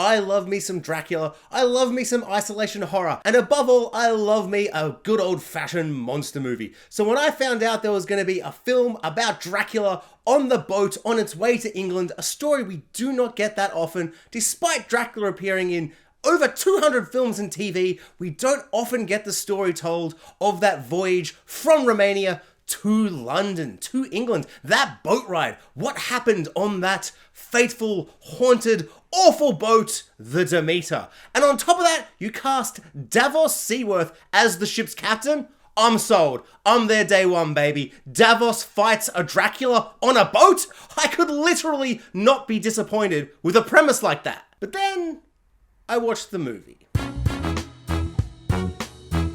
I love me some Dracula, I love me some isolation horror, and above all, I love me a good old-fashioned monster movie. So when I found out there was going to be a film about Dracula on the boat on its way to England, a story we do not get that often, despite Dracula appearing in over 200 films and TV, we don't often get the story told of that voyage from Romania to London, to England. That boat ride, what happened on that fateful, haunted, awful boat, the Demeter. And on top of that, you cast Davos Seaworth as the ship's captain. I'm sold. I'm there day one, baby. Davos fights a Dracula on a boat? I could literally not be disappointed with a premise like that. But then I watched the movie.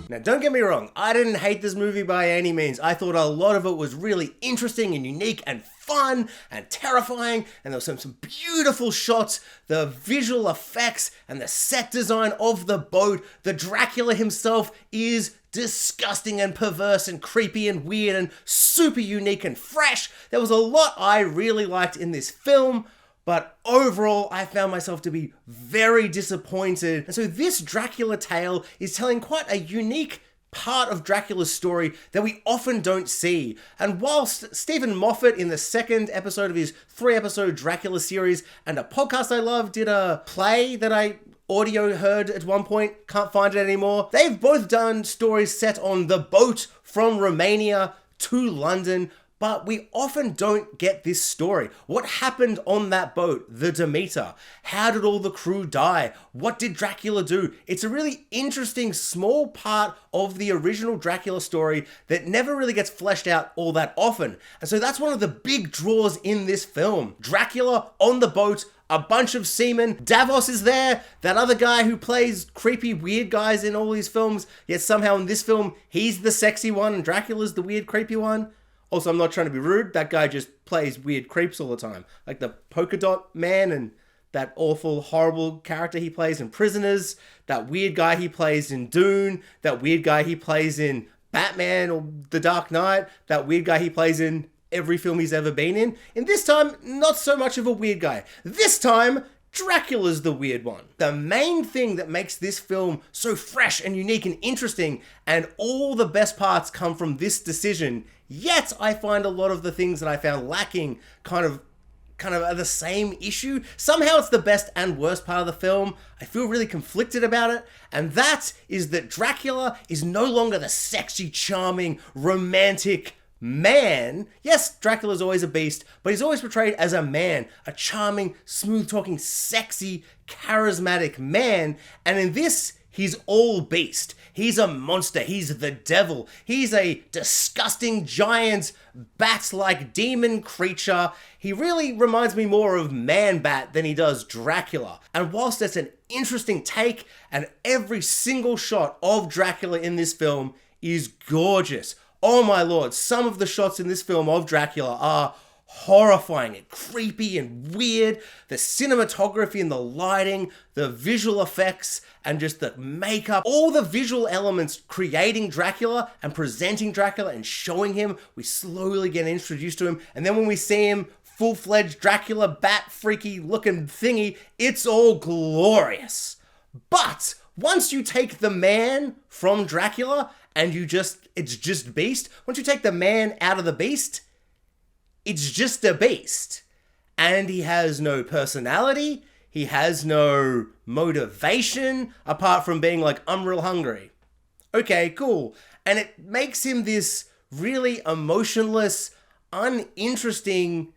Now, don't get me wrong, I didn't hate this movie by any means. I thought a lot of it was really interesting and unique and fun and terrifying, and there was some beautiful shots, the visual effects and the set design of the boat. The Dracula himself is disgusting and perverse and creepy and weird and super unique and fresh. There was a lot I really liked in this film, but overall, I found myself to be very disappointed. And so this Dracula tale is telling quite a unique part of Dracula's story that we often don't see. And whilst Stephen Moffat, in the second episode of his 3-episode Dracula series and a podcast I love, did a play that I audio heard at one point, can't find it anymore. They've both done stories set on the boat from Romania to London, but we often don't get this story. What happened on that boat, the Demeter? How did all the crew die? What did Dracula do? It's a really interesting small part of the original Dracula story that never really gets fleshed out all that often. And so that's one of the big draws in this film. Dracula on the boat, a bunch of seamen, Davos is there, that other guy who plays creepy weird guys in all these films, yet somehow in this film, he's the sexy one and Dracula's the weird creepy one. Also, I'm not trying to be rude, that guy just plays weird creeps all the time. Like the polka dot man and that awful, horrible character he plays in Prisoners, that weird guy he plays in Dune, that weird guy he plays in Batman or The Dark Knight, that weird guy he plays in every film he's ever been in. In this time, not so much of a weird guy. This time, Dracula's the weird one. The main thing that makes this film so fresh and unique and interesting, and all the best parts come from this decision, yet I find a lot of the things that I found lacking kind of are the same issue. Somehow it's the best and worst part of the film. I feel really conflicted about it, and that is that Dracula is no longer the sexy, charming, romantic man. Yes, Dracula's always a beast, but he's always portrayed as a man, a charming, smooth-talking, sexy, charismatic man, and in this, he's all beast. He's a monster. He's the devil. He's a disgusting, giant, bat-like demon creature. He really reminds me more of Man-Bat than he does Dracula. And whilst that's an interesting take, and every single shot of Dracula in this film is gorgeous. Oh my lord, some of the shots in this film of Dracula are horrifying and creepy and weird. The cinematography and the lighting, the visual effects, and just the makeup, all the visual elements creating Dracula and presenting Dracula and showing him, we slowly get introduced to him, and then when we see him full-fledged Dracula bat freaky looking thingy, it's all glorious. But once you take the man from Dracula and it's just beast, once you take the man out of the beast, it's just a beast. And he has no personality, he has no motivation, apart from being like, I'm real hungry. Okay, cool. And it makes him this really emotionless, uninteresting,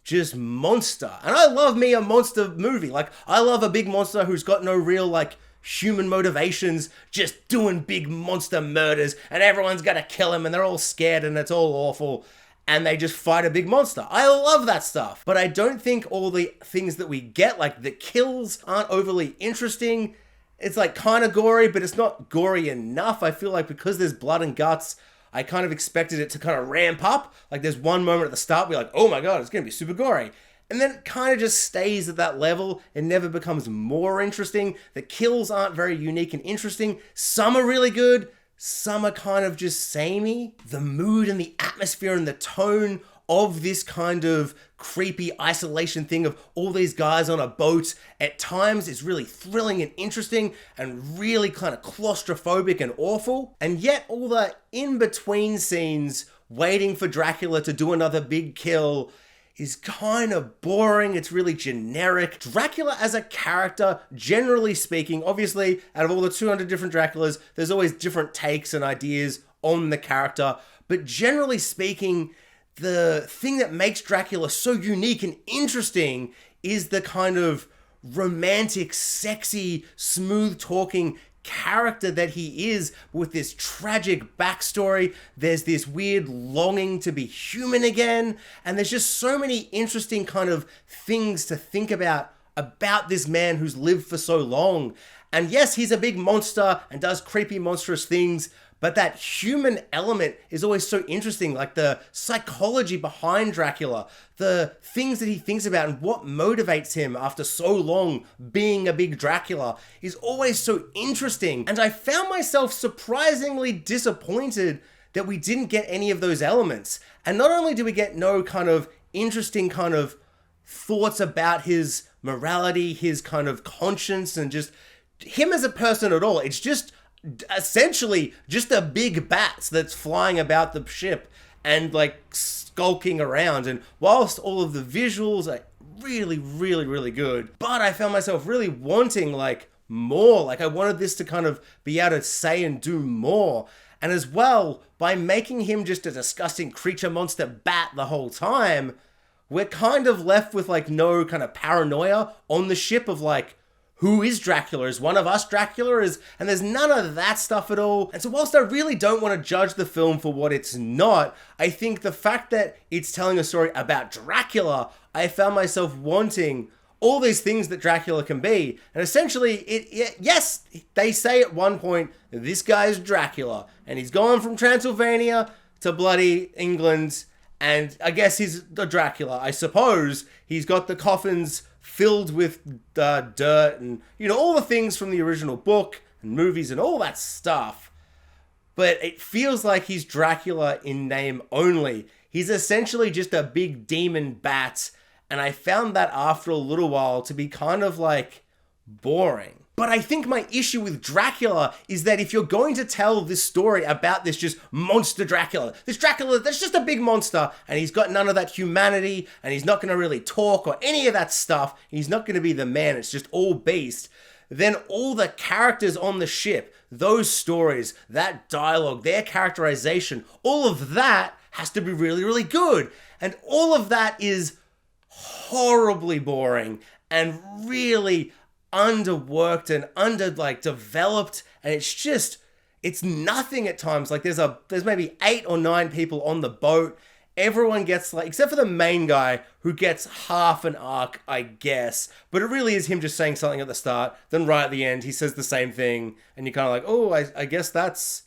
just monster. And I love me a monster movie. Like, I love a big monster who's got no real, like, human motivations, just doing big monster murders, and everyone's gonna kill him, and they're all scared, and it's all awful, and they just fight a big monster. I love that stuff. But I don't think all the things that we get, like the kills, aren't overly interesting. It's like kind of gory, but it's not gory enough. I feel like because there's blood and guts, I kind of expected it to kind of ramp up. Like there's one moment at the start where you're like, oh my god, it's gonna be super gory. And then it kind of just stays at that level and never becomes more interesting. The kills aren't very unique and interesting. Some are really good, some are kind of just samey. The mood and the atmosphere and the tone of this kind of creepy isolation thing of all these guys on a boat at times is really thrilling and interesting and really kind of claustrophobic and awful. And yet all the in-between scenes waiting for Dracula to do another big kill is kind of boring. It's really generic. Dracula as a character, generally speaking, obviously out of all the 200 different Draculas, there's always different takes and ideas on the character. But generally speaking, the thing that makes Dracula so unique and interesting is the kind of romantic, sexy, smooth-talking character that he is, with this tragic backstory. There's this weird longing to be human again, and there's just so many interesting kind of things to think about this man who's lived for so long. And yes, he's a big monster and does creepy, monstrous things, but that human element is always so interesting, like the psychology behind Dracula, the things that he thinks about and what motivates him after so long being a big Dracula is always so interesting. And I found myself surprisingly disappointed that we didn't get any of those elements. And not only do we get no kind of interesting kind of thoughts about his morality, his kind of conscience, and just him as a person at all, it's just essentially just a big bat that's flying about the ship and like skulking around. And whilst all of the visuals are really, really, really good, but I found myself really wanting like more. Like I wanted this to kind of be able to say and do more. And as well, by making him just a disgusting creature monster bat the whole time, we're kind of left with like no kind of paranoia on the ship of like, who is Dracula? Is one of us Dracula? And there's none of that stuff at all. And so whilst I really don't want to judge the film for what it's not, I think the fact that it's telling a story about Dracula, I found myself wanting all these things that Dracula can be. And essentially, yes, they say at one point, this guy's Dracula. And he's gone from Transylvania to bloody England. And I guess he's the Dracula. I suppose he's got the coffins filled with dirt and, you know, all the things from the original book and movies and all that stuff. But it feels like he's Dracula in name only. He's essentially just a big demon bat. And I found that after a little while to be kind of like boring. But I think my issue with Dracula is that if you're going to tell this story about this just monster Dracula, this Dracula that's just a big monster and he's got none of that humanity and he's not going to really talk or any of that stuff, he's not going to be the man, it's just all beast, then all the characters on the ship, those stories, that dialogue, their characterization, all of that has to be really, really good. And all of that is horribly boring and really underworked and developed, and it's nothing at times. Like there's maybe 8 or 9 people on the boat. Everyone gets like, except for the main guy who gets half an arc, I guess, but it really is him just saying something at the start, then right at the end he says the same thing, and you're kind of like, oh, I guess that's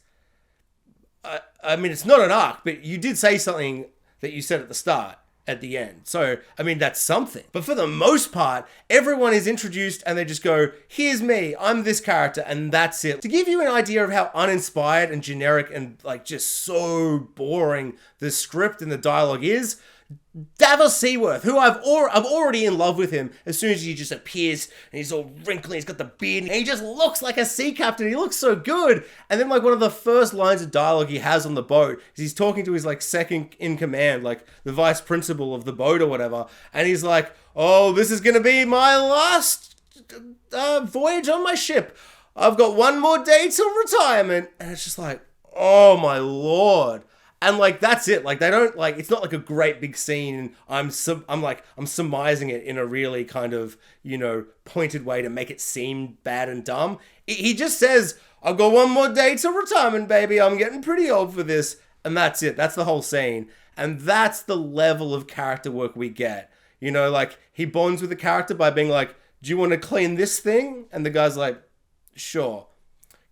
I mean, it's not an arc, but you did say something that you said at the start at the end. So, I mean, that's something. But for the most part, everyone is introduced and they just go, here's me, I'm this character, and that's it. To give you an idea of how uninspired and generic and like just so boring the script and the dialogue is, Davos Seaworth, who I'm already in love with him as soon as he just appears and he's all wrinkly, he's got the beard and he just looks like a sea captain. He looks so good. And then like one of the first lines of dialogue he has on the boat is he's talking to his like second in command, like the vice principal of the boat or whatever. And he's like, oh, this is going to be my last voyage on my ship. I've got one more day till retirement. And it's just like, oh my Lord. And like, that's it. Like, they don't like, it's not like a great big scene. I'm surmising it in a really kind of, you know, pointed way to make it seem bad and dumb. He just says, I've got one more day to retirement, baby. I'm getting pretty old for this. And that's it. That's the whole scene. And that's the level of character work we get. You know, like, he bonds with the character by being like, do you want to clean this thing? And the guy's like, sure.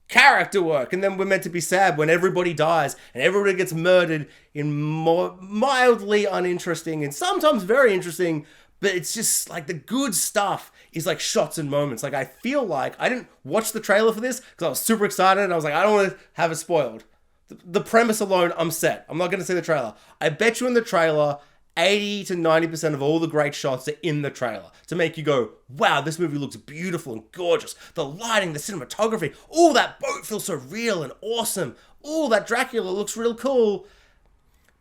Character work. And then we're meant to be sad when everybody dies and everybody gets murdered in more mildly uninteresting and sometimes very interesting, but it's just like the good stuff is like shots and moments. Like, I feel like I didn't watch the trailer for this because I was super excited and I was like, I don't want to have it spoiled. The premise alone, I'm set. I'm not going to see the trailer. I bet you in the trailer 80 to 90% of all the great shots are in the trailer to make you go, wow, this movie looks beautiful and gorgeous. The lighting, the cinematography, oh, that boat feels so real and awesome. Oh, that Dracula looks real cool.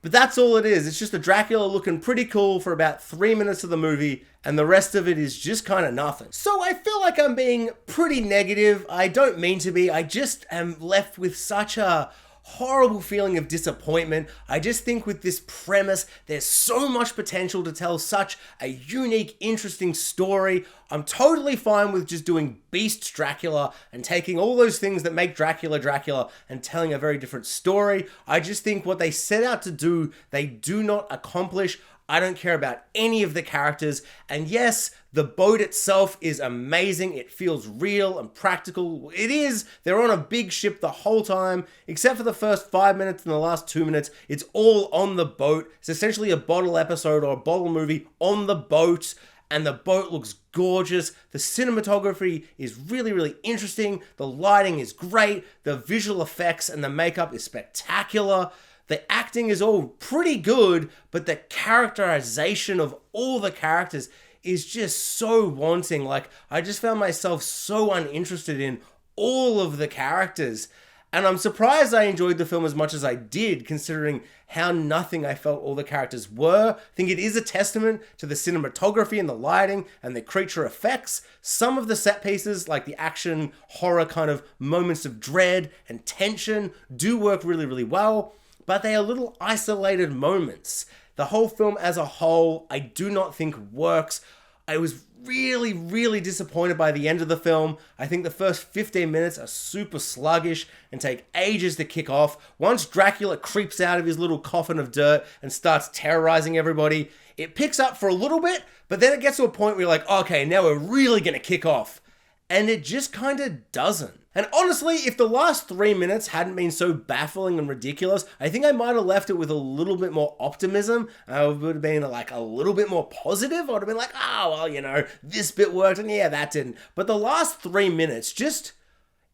But that's all it is. It's just a Dracula looking pretty cool for about 3 minutes of the movie, and the rest of it is just kind of nothing. So I feel like I'm being pretty negative. I don't mean to be. I just am left with such a horrible feeling of disappointment. I just think with this premise, there's so much potential to tell such a unique, interesting story. I'm totally fine with just doing Beast Dracula and taking all those things that make Dracula Dracula and telling a very different story. I just think what they set out to do, they do not accomplish. I don't care about any of the characters. And yes, the boat itself is amazing. It feels real and practical. It is. They're on a big ship the whole time, except for the first 5 minutes and the last 2 minutes. It's all on the boat. It's essentially a bottle episode or a bottle movie on the boat. And the boat looks gorgeous. The cinematography is really, really interesting. The lighting is great. The visual effects and the makeup is spectacular. The acting is all pretty good, but the characterization of all the characters is just so wanting. Like, I just found myself so uninterested in all of the characters. And I'm surprised I enjoyed the film as much as I did, considering how nothing I felt all the characters were. I think it is a testament to the cinematography and the lighting and the creature effects. Some of the set pieces, like the action, horror kind of moments of dread and tension, do work really, really well. But they are little isolated moments. The whole film as a whole, I do not think works. I was really, really disappointed by the end of the film. I think the first 15 minutes are super sluggish and take ages to kick off. Once Dracula creeps out of his little coffin of dirt and starts terrorizing everybody, it picks up for a little bit, but then it gets to a point where you're like, okay, now we're really gonna kick off. And it just kind of doesn't. And honestly, if the last 3 minutes hadn't been so baffling and ridiculous, I think I might have left it with a little bit more optimism. I would have been like a little bit more positive. I would have been like, oh, well, you know, this bit worked and yeah, that didn't. But the last 3 minutes just,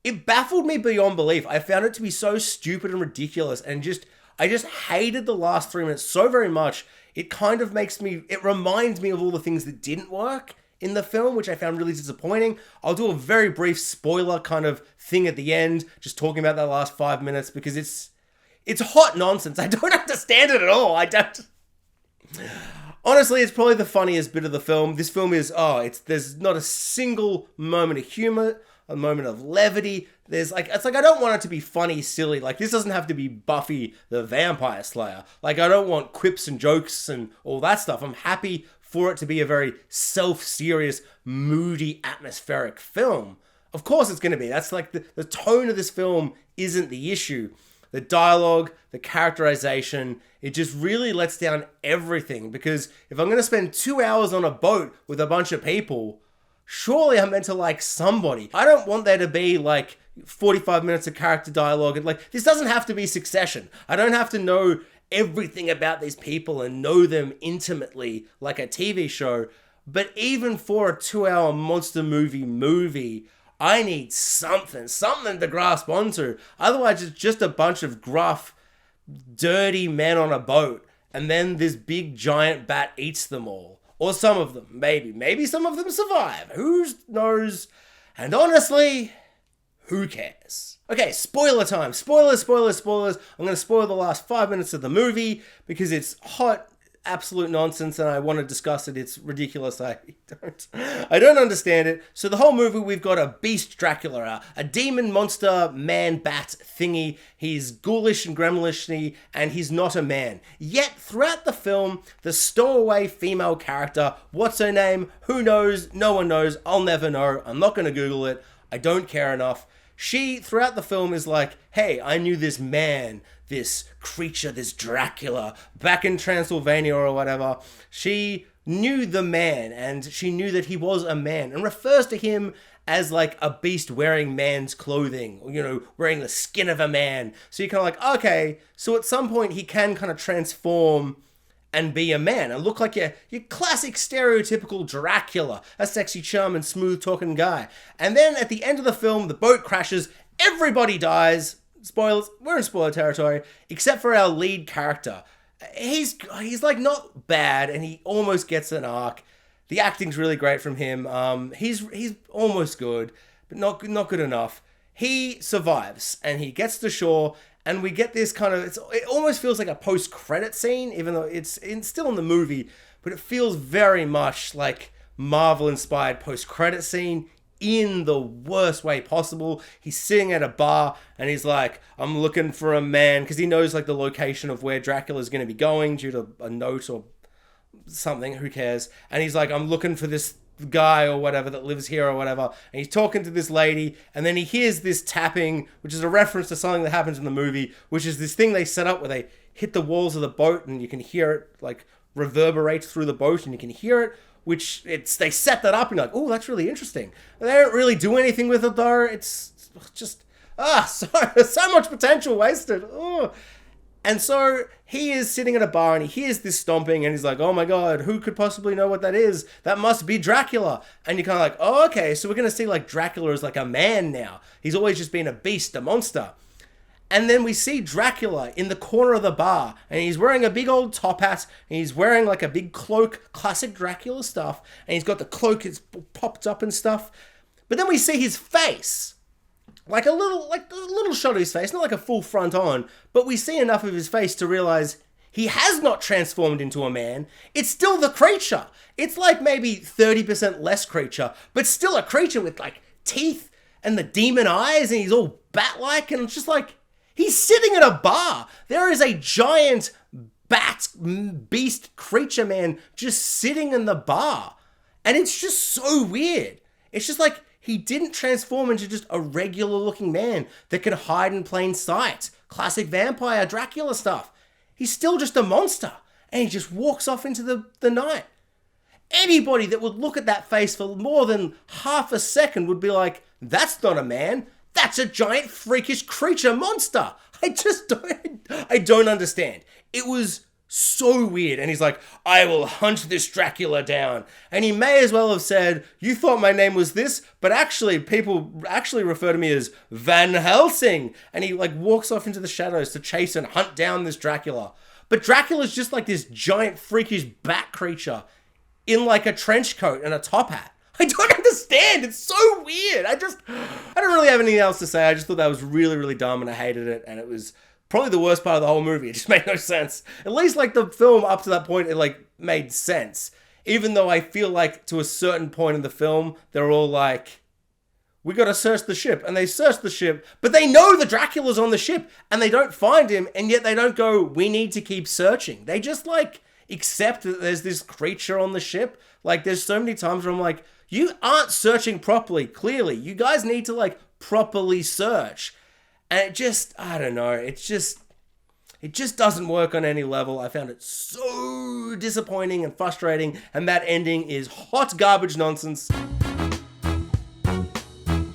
it baffled me beyond belief. I found it to be so stupid and ridiculous and I just hated the last 3 minutes so very much. It kind of it reminds me of all the things that didn't work in the film, which I found really disappointing. I'll do a very brief spoiler kind of thing at the end, just talking about that last 5 minutes, because it's hot nonsense. I don't understand it at all. I don't. Honestly, it's probably the funniest bit of the film. This film is, there's not a single moment of humor, a moment of levity. It's like, I don't want it to be funny, silly. Like, this doesn't have to be Buffy the Vampire Slayer. Like, I don't want quips and jokes and all that stuff. I'm happy for it to be a very self-serious, moody, atmospheric film. Of course it's going to be. That's like the tone of this film isn't the issue. The dialogue, the characterization, it just really lets down everything. Because if I'm going to spend 2 hours on a boat with a bunch of people, surely I'm meant to like somebody. I don't want there to be like 45 minutes of character dialogue. And like, this doesn't have to be Succession. I don't have to know everything about these people and know them intimately like a TV show. But even for a 2-hour monster movie, I need something to grasp onto. Otherwise, it's just a bunch of gruff, dirty men on a boat, and then this big giant bat eats them all. Or some of them, maybe. Maybe some of them survive. Who knows? And honestly, who cares? Okay, spoiler time. Spoilers. I'm going to spoil the last 5 minutes of the movie because it's hot, absolute nonsense, and I want to discuss it. It's ridiculous. I don't understand it. So the whole movie, we've got a beast Dracula, a demon monster man bat thingy. He's ghoulish and gremlish-y, and he's not a man. Yet throughout the film, the stowaway female character, what's her name? Who knows? No one knows. I'll never know. I'm not going to Google it. I don't care enough. She, throughout the film, is like, hey, I knew this man, this creature, this Dracula, back in Transylvania or whatever. She knew the man, and she knew that he was a man, and refers to him as like a beast wearing man's clothing, you know, wearing the skin of a man. So you're kind of like, okay, so at some point he can kind of transform and be a man and look like your classic stereotypical Dracula, a sexy, charming, smooth-talking guy. And then at the end of the film, the boat crashes, everybody dies. Spoilers, we're in spoiler territory, except for our lead character. he's like not bad, and he almost gets an arc. The acting's really great from him. He's almost good, but not good enough. He survives, and he gets to shore, and we get this kind of, it almost feels like a post-credit scene, even though it's still in the movie, but it feels very much like Marvel-inspired post-credit scene in the worst way possible. He's sitting at a bar, and he's like, I'm looking for a man, because he knows like the location of where Dracula's going to be going due to a note or something, who cares? And he's like, I'm looking for this guy or whatever that lives here or whatever, and he's talking to this lady, and then he hears this tapping, which is a reference to something that happens in the movie, which is this thing they set up where they hit the walls of the boat, and you can hear it like reverberate through the boat, and you can hear it, which they set that up, and you're like, oh, that's really interesting. They don't really do anything with it though. It's just so much potential wasted. And so he is sitting at a bar, and he hears this stomping, and he's like, oh my god, who could possibly know what that is? That must be Dracula. And you're kind of like, oh, okay, so we're going to see like Dracula as like a man now. He's always just been a beast, a monster. And then we see Dracula in the corner of the bar, and he's wearing a big old top hat, and he's wearing like a big cloak, classic Dracula stuff, and he's got the cloak, it's popped up and stuff. But then we see his face. Like a little shot of his face, not like a full front on, but we see enough of his face to realize he has not transformed into a man. It's still the creature. It's like maybe 30% less creature, but still a creature with like teeth and the demon eyes, and he's all bat-like, and it's just like, he's sitting at a bar. There is a giant bat beast creature man just sitting in the bar. And it's just so weird. It's just like, he didn't transform into just a regular looking man that can hide in plain sight. Classic vampire Dracula stuff. He's still just a monster, and he just walks off into the night. Anybody that would look at that face for more than half a second would be like, that's not a man. That's a giant freakish creature monster. I don't understand. It was so weird. And he's like, I will hunt this Dracula down. And he may as well have said, you thought my name was this, but actually people actually refer to me as Van Helsing. And he like walks off into the shadows to chase and hunt down this Dracula. But Dracula's just like this giant freakish bat creature in like a trench coat and a top hat. I don't understand. It's so weird. I don't really have anything else to say. I just thought that was really, really dumb, and I hated it. And it was probably the worst part of the whole movie. It just made no sense. At least like the film up to that point, it like made sense. Even though I feel like to a certain point in the film, they're all like, we got to search the ship. And they search the ship, but they know the Dracula's on the ship, and they don't find him. And yet they don't go, we need to keep searching. They just like accept that there's this creature on the ship. Like there's so many times where I'm like, you aren't searching properly, clearly. You guys need to like properly search. And it just, I don't know, it just doesn't work on any level. I found it so disappointing and frustrating, and that ending is hot garbage nonsense.